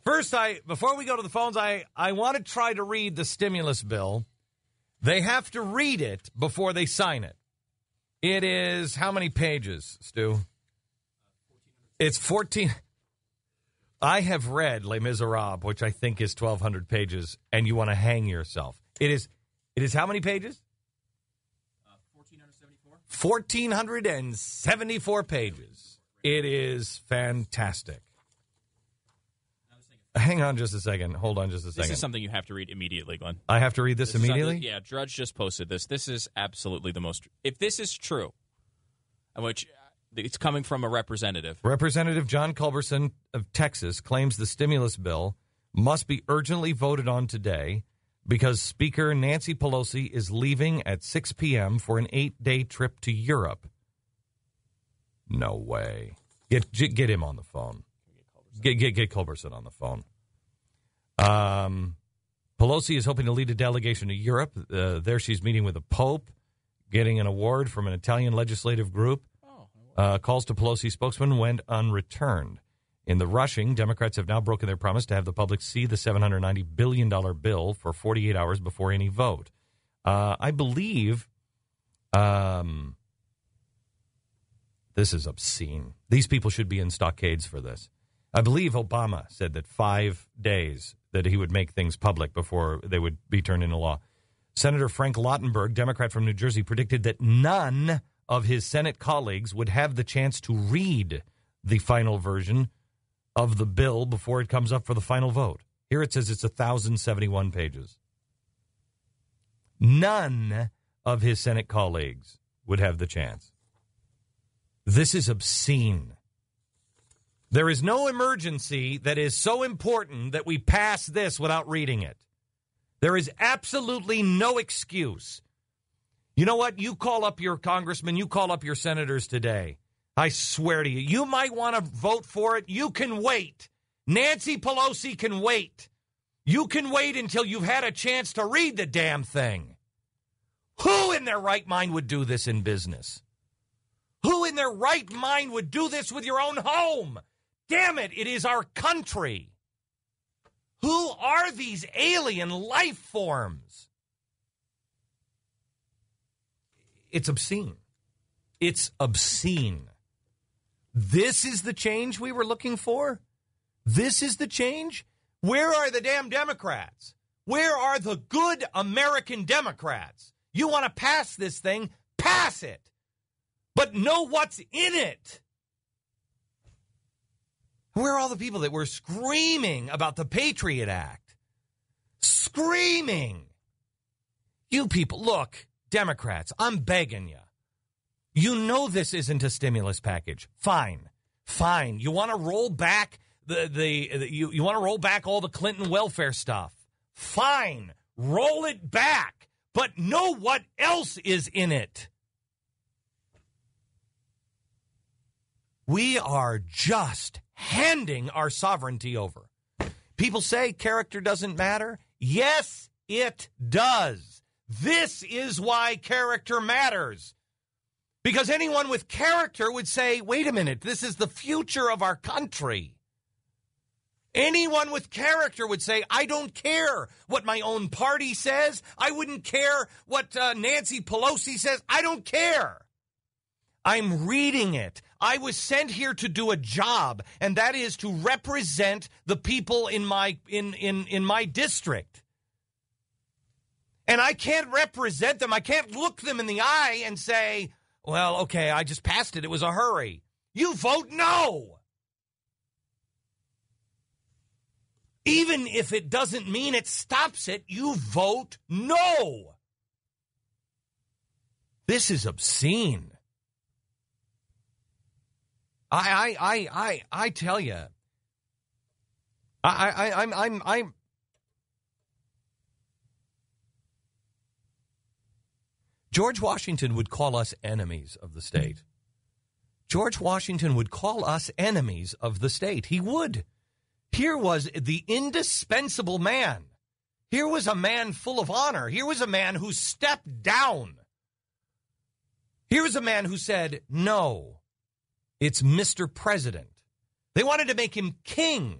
First, before we go to the phones, I want to try to read the stimulus bill. They have to read it before they sign it. It is how many pages, Stu? It's 14. I have read Les Miserables, which I think is 1,200 pages, and you want to hang yourself. It is how many pages? 1,474. 1,474 pages. It is fantastic. Hang on just a second. Hold on just a second. This is something you have to read immediately, Glenn. I have to read this immediately? Yeah, Drudge just posted this. This is absolutely the most... If this is true, which it's coming from a representative. Representative John Culberson of Texas claims the stimulus bill must be urgently voted on today because Speaker Nancy Pelosi is leaving at 6 p.m. for an 8-day trip to Europe. No way. Get him on the phone. Get Culberson on the phone. Pelosi is hoping to lead a delegation to Europe. There she's meeting with the Pope, getting an award from an Italian legislative group. Calls to Pelosi spokesman went unreturned. In the rushing, Democrats have now broken their promise to have the public see the $790 billion bill for 48 hours before any vote. I believe this is obscene. These people should be in stockades for this. I believe Obama said that 5 days that he would make things public before they would be turned into law. Senator Frank Lautenberg, Democrat from New Jersey, predicted that none of his Senate colleagues would have the chance to read the final version of the bill before it comes up for the final vote. Here it says it's 1,071 pages. None of his Senate colleagues would have the chance. This is obscene. There is no emergency that is so important that we pass this without reading it. There is absolutely no excuse. You know what? You call up your congressmen, you call up your senators today. I swear to you, you might want to vote for it. You can wait. Nancy Pelosi can wait. You can wait until you've had a chance to read the damn thing. Who in their right mind would do this in business? Who in their right mind would do this with your own home? Damn it, it is our country. Who are these alien life forms? It's obscene. It's obscene. This is the change we were looking for? This is the change? Where are the damn Democrats? Where are the good American Democrats? You want to pass this thing? Pass it. But know what's in it. Where are all the people that were screaming about the Patriot Act? Screaming. You people, look, Democrats, I'm begging you. You know this isn't a stimulus package. Fine. You want to roll back you want to roll back all the Clinton welfare stuff. Fine. Roll it back. But know what else is in it. We are just handing our sovereignty over. People say character doesn't matter. Yes, it does. This is why character matters. Because anyone with character would say, wait a minute, this is the future of our country. Anyone with character would say, I don't care what my own party says. I wouldn't care what Nancy Pelosi says. I don't care. I'm reading it. I was sent here to do a job, and that is to represent the people in my district. And I can't represent them. I can't look them in the eye and say, well, okay, I just passed it. It was a hurry. You vote no. Even if it doesn't mean it stops it, you vote no. This is obscene. I tell you, I'm George Washington would call us enemies of the state. George Washington would call us enemies of the state. He would. Here was the indispensable man. Here was a man full of honor. Here was a man who stepped down. Here was a man who said, no, it's Mr. President. They wanted to make him king.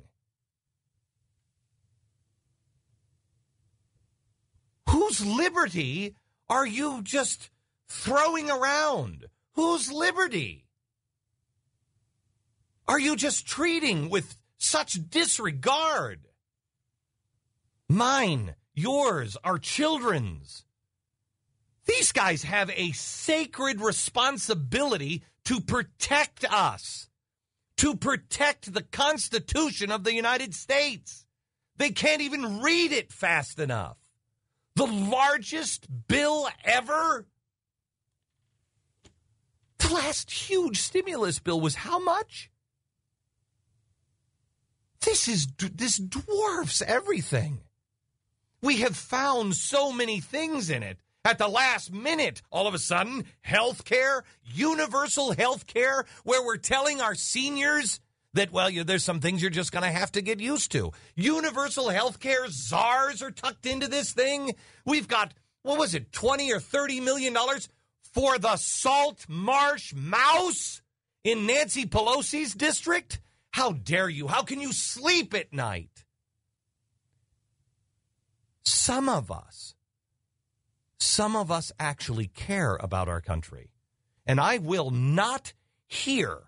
Whose liberty are you just throwing around? Whose liberty are you just treating with such disregard? Mine, yours, our children's. These guys have a sacred responsibility to protect us, to protect the Constitution of the United States. They can't even read it fast enough. The largest bill ever? The last huge stimulus bill was how much? This dwarfs everything. We have found so many things in it. At the last minute, all of a sudden, health care, universal health care, where we're telling our seniors that, well, there's some things you're just going to have to get used to. Universal health care czars are tucked into this thing. We've got, what was it, $20 or $30 million for the salt marsh mouse in Nancy Pelosi's district? How dare you? How can you sleep at night? Some of us actually care about our country. And I will not accept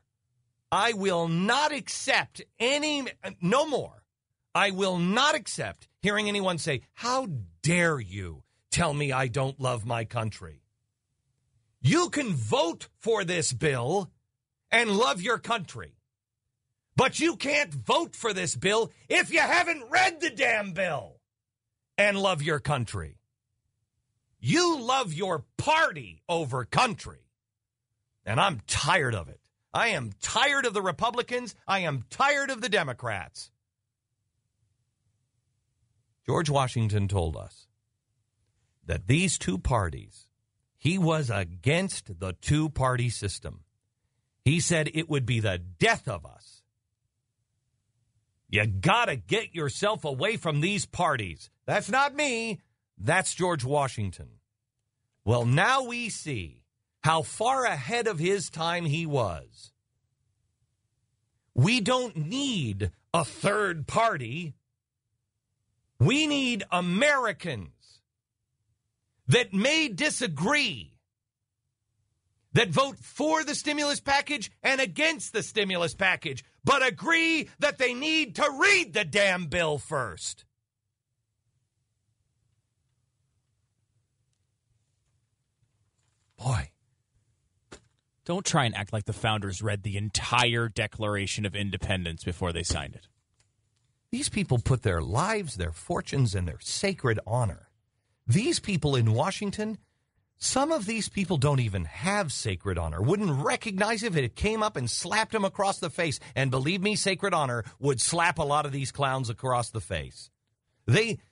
no more. I will not accept hearing anyone say, how dare you tell me I don't love my country? You can vote for this bill and love your country. But you can't vote for this bill if you haven't read the damn bill and love your country. You love your party over country. And I'm tired of it. I am tired of the Republicans. I am tired of the Democrats. George Washington told us that these two parties, he was against the two-party system. He said it would be the death of us. You got to get yourself away from these parties. That's not me. That's George Washington. Well, now we see how far ahead of his time he was. We don't need a third party. We need Americans that may disagree, that vote for the stimulus package and against the stimulus package, but agree that they need to read the damn bill first. Boy. Don't try and act like the founders read the entire Declaration of Independence before they signed it. These people put their lives, their fortunes, and their sacred honor. These people in Washington, some of these people don't even have sacred honor, wouldn't recognize it if it came up and slapped them across the face. And believe me, sacred honor would slap a lot of these clowns across the face.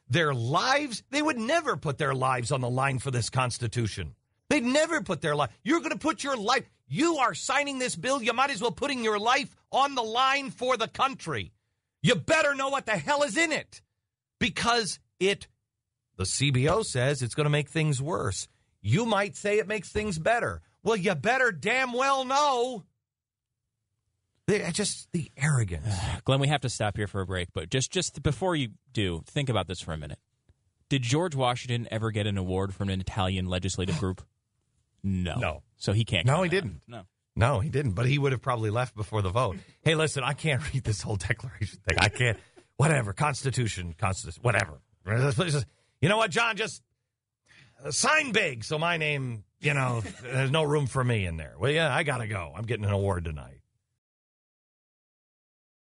Their lives, they would never put their lives on the line for this Constitution. They'd never put their life. You're going to put your life. You are signing this bill. You might as well putting your life on the line for the country. You better know what the hell is in it, because the CBO says it's going to make things worse. You might say it makes things better. Well, you better damn well know. Just the arrogance. Glenn, we have to stop here for a break, but just before you do, think about this for a minute. Did George Washington ever get an award from an Italian legislative group? No. So he can't. No, he didn't. No, he didn't. But he would have probably left before the vote. Hey, listen, I can't read this whole declaration thing. I can't. Whatever. Constitution, whatever. You know what, John? Just sign big so my name, there's no room for me in there. Well, yeah, I got to go. I'm getting an award tonight.